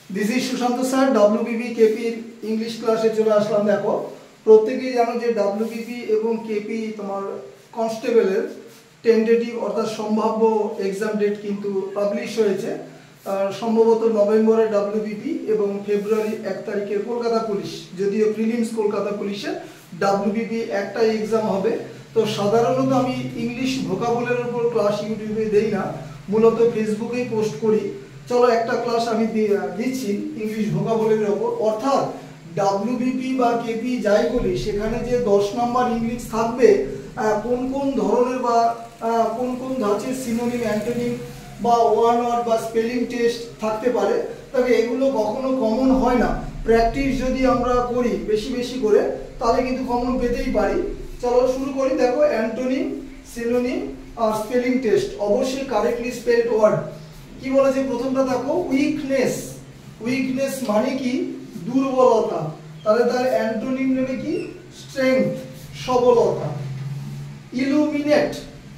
This is Sushant sir, WBP কেপির English ক্লাসে চলে আসলাম। দেখো, প্রত্যেকেই জানো যে ডব্লিউবিপি এবং কেপি তোমার কনস্টেবলের টেন্টেটিভ অর্থাৎ সম্ভাব্য এক্সাম ডেট কিন্তু পাবলিশ হয়েছে। সম্ভবত নভেম্বরে ডব্লিউবিপি এবং ফেব্রুয়ারি 1 তারিখে কলকাতা পুলিশ, যদিও প্রিলিমস কলকাতা পুলিশে, ডব্লিউবিপি একটাই এক্সাম হবে। তো সাধারণত আমি ইংলিশ ভোকাবুলারির উপর ক্লাস ইউটিউবে দেই না, মূলত ফেসবুকেই পোস্ট করি। চলো একটা ক্লাস আমি দিচ্ছি ইংলিশ ভোকাবুলারির ওপর। অর্থাৎ ডব্লিউবিপি বা কেপি যাই বলি, সেখানে যে 10 নম্বর ইংলিশ থাকবে, কোন কোন ধরনের বা কোন কোন ধাঁচের সিনোনিম, অ্যান্টোনিম বা ওয়ান ওয়ার্ড বা স্পেলিং টেস্ট থাকতে পারে, তবে এগুলো কখনো কমন হয় না। প্র্যাকটিস যদি আমরা করি বেশি বেশি করে, তাহলে কিন্তু কমন পেতেই পারি। চলো শুরু করি। দেখো, অ্যান্টোনিম, সিনোনিম আর স্পেলিং টেস্ট, অবশ্যই কারেক্টলি স্পেলড ওয়ার্ড। কি বলেছে প্রথমটা? দেখো, উইকনেস। উইকনেস মানে কি? দুর্বলতা। তাহলে তার অ্যান্টোনিম নেবে কি? স্ট্রেংথ, সবলতা। ইলুমিনেট,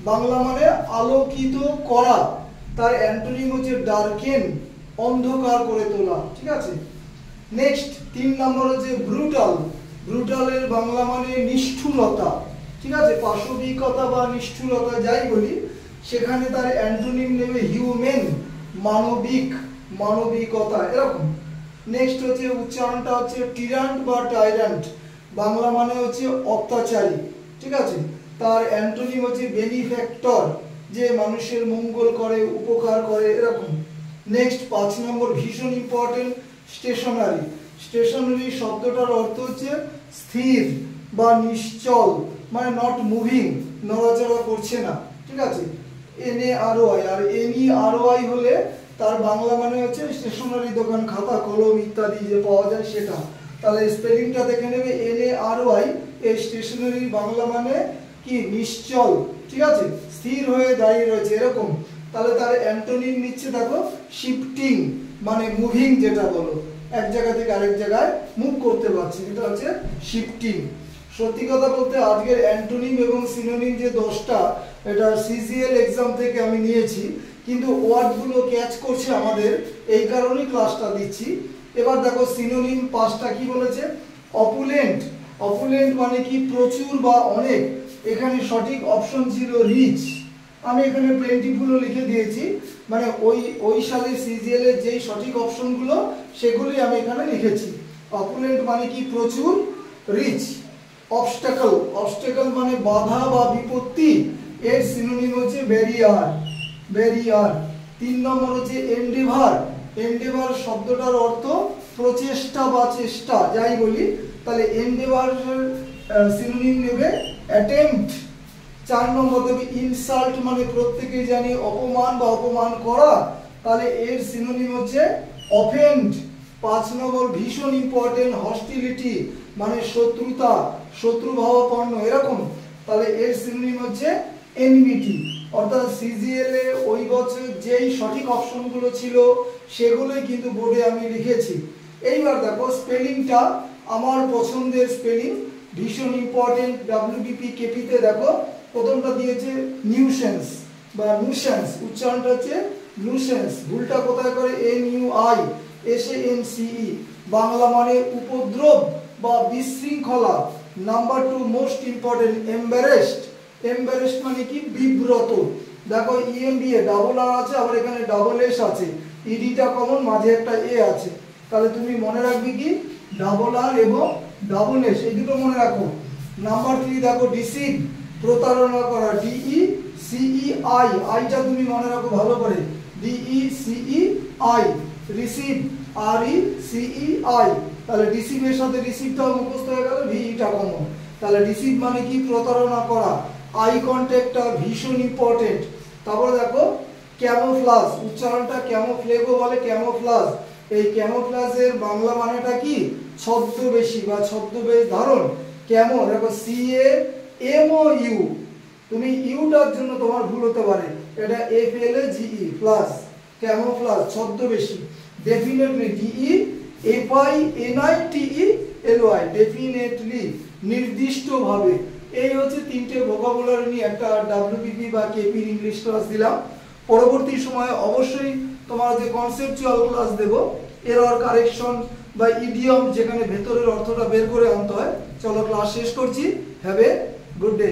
বাংলা মানে আলোকিত করা, তার অ্যান্টোনিম হচ্ছে ডার্কেন, অন্ধকার করে তোলা। ঠিক আছে। নেক্সট 3 নম্বর হচ্ছে ব্রুটাল। ব্রুটালের বাংলা মানে নিষ্ঠুরতা। ঠিক আছে, পাশবিকতা বা নিষ্ঠুরতা যাই বলি, সেখানে তার অ্যান্টোনিম নেবে হিউম্যান, মানবিক, মানবিকতা, এরকম। নেক্সট হচ্ছে উচ্চারণটা হচ্ছে টিরান্ট বা টাইরান্ট, বাংলা মানে হচ্ছে অত্যাচারী। ঠিক আছে, তার অ্যান্টোনিম হচ্ছে বেনিফ্যাক্টর, যে মানুষের মঙ্গল করে, উপকার করে, এরকম। নেক্সট 5 নম্বর ভীষণ ইম্পর্টেন্ট, স্টেশনারি। স্টেশনারি শব্দটার অর্থ হচ্ছে স্থির বা নিশ্চল, মানে নট মুভিং, নড়াচড়া করছে না। ঠিক আছে, NAROI। আর NEROI হলে তার বাংলা মানে হচ্ছে স্টেশনারি দোকান, খাতা কলম ইত্যাদি যে পাওয়া যায় সেটা। তাহলে স্পেলিংটা দেখে নেবে, NAROI। এই স্টেশনারির বাংলা মানে কি? নিশ্চল। ঠিক আছে, স্থির হয়ে দাঁড়িয়ে রয়েছে, এরকম। তাহলে তার অ্যান্টোনিম নিচ্ছে, দেখো, শিফটিং, মানে মুভিং, যেটা বলো এক জায়গা থেকে আরেক জায়গায় মুভ করতে পারছে, এটা হচ্ছে শিফটিং। সত্যি কথা বলতে আজকের অ্যান্টোনিম এবং সিনোনিম যে 10টা, এটা CGL এক্সাম থেকে আমি নিয়েছি, কিন্তু ওয়ার্ডগুলো ক্যাচ করছে আমাদের, এই কারণেই ক্লাসটা দিচ্ছি। এবার দেখো, সিনোনিম 5টা কি বলেছে? অপুলেন্ট। অপুলেন্ট মানে কি? প্রচুর বা অনেক। এখানে সঠিক অপশন ছিল রিচ। আমি এখানে প্লেন্টিফুলও লিখে দিয়েছি, মানে ওই সালে CGL এর যেই সঠিক অপশনগুলো সেগুলোই আমি এখানে লিখেছি। অপুলেন্ট মানে কি? প্রচুর। রিচ। অবস্টাকল। অবস্টাকল মানে বাধা বা বিপত্তি, এর সিনোনিম হচ্ছে ব্যারিয়ার, ব্যারিয়ার। 3 নম্বর হচ্ছে এন্ডেভার। এন্ডেভার শব্দটার অর্থ প্রচেষ্টা বা চেষ্টা যাই বলি, তাহলে এন্ডেভার সিনোনিম নেবে অ্যাটেম্পট। 4 নম্বর দেবে ইনসাল্ট, মানে প্রত্যেকেই জানি অপমান বা অপমান করা, তাহলে এর সিনোনিম হচ্ছে অফেন্ড। 5 নম্বর ভীষণ ইম্পর্টেন্ট, হস্টিলিটি, মানে শত্রুতা, শত্রুভাবাপন্ন, এরকম, তাহলে এর সিনোনিম হচ্ছে এনিমিটি। অর্থাৎ CGL এ ওই বছর যেই সঠিক অপশনগুলো ছিল সেগুলোই কিন্তু বোর্ডে আমি লিখেছি। এইবার দেখো, স্পেলিংটা আমার পছন্দের স্পেলিং, ভীষণ ইম্পর্টেন্ট। ডব্লিউবিপি কেপিতে দেখো, প্রথমটা দিয়েছে নিউসেন্স বা নুসেন্স, উচ্চারণটা হচ্ছে নুসেন্স। ভুলটা কোথায় করে? NUISANCE, বাংলা মানে উপদ্রব বা বিশৃঙ্খলা। Number 2 most important, embarrassed. Embarrassed মানে কি? বিব্রত। দেখো, EMBA ডাবল আর আছে, আবার এখানে ডাবল এস আছে, ইডিটা কমন, মাঝে একটা এ আছে, তাহলে তুমি মনে রাখবে কি? ডাবল আর এবং ডাবল এস, এই দুটো মনে রাখো। নাম্বার 3 দেখো, ডিসিভ, প্রতারণা করা, DECEI, আইটা তুমি মনে রাখো ভালো করে, DECEI। রিসিভ, RECEI, তাহলে ডিসিভের সাথে রিসিভটাও মুখস্থ হয়ে গেল, ভিটা কমন। তাহলে রিসিভ মানে কি? প্রতারণা করা। আই কন্ট্যাক্টটা ভীষণ ইম্পর্টেন্ট। তারপরে দেখো, ক্যামোফ্লাজ, উচ্চারণটা ক্যামোফ্লেগো বলে, ক্যামোফ্লাজ। এই ক্যামোফ্লাজের বাংলা মানেটা কি? ছদ্মবেশী বা ছদ্মবেশ ধারণ। ক্যামো, দেখো CAMOU, তুমি ইউটার জন্য তোমার ভুল হতে পারে, এটা FLAGE, প্লাস, ক্যামোফ্লাজ, ছদ্মবেশী। ডেফিনেটলি, DEFINITELY, ডেফিনেটলি, নির্দিষ্টভাবে। এই হচ্ছে 3টে ভোকাবুলারি নিয়ে একটা ডব্লিউবিপি বা কেপির ইংলিশ ক্লাস দিলাম। পরবর্তী সময়ে অবশ্যই তোমার যে কনসেপচুয়াল ক্লাস দেব, এরর কারেকশন বা ইডিয়ম যেখানে ভেতরের অর্থটা বের করে আনতে হয়। চলো ক্লাস শেষ করছি। Have a good day.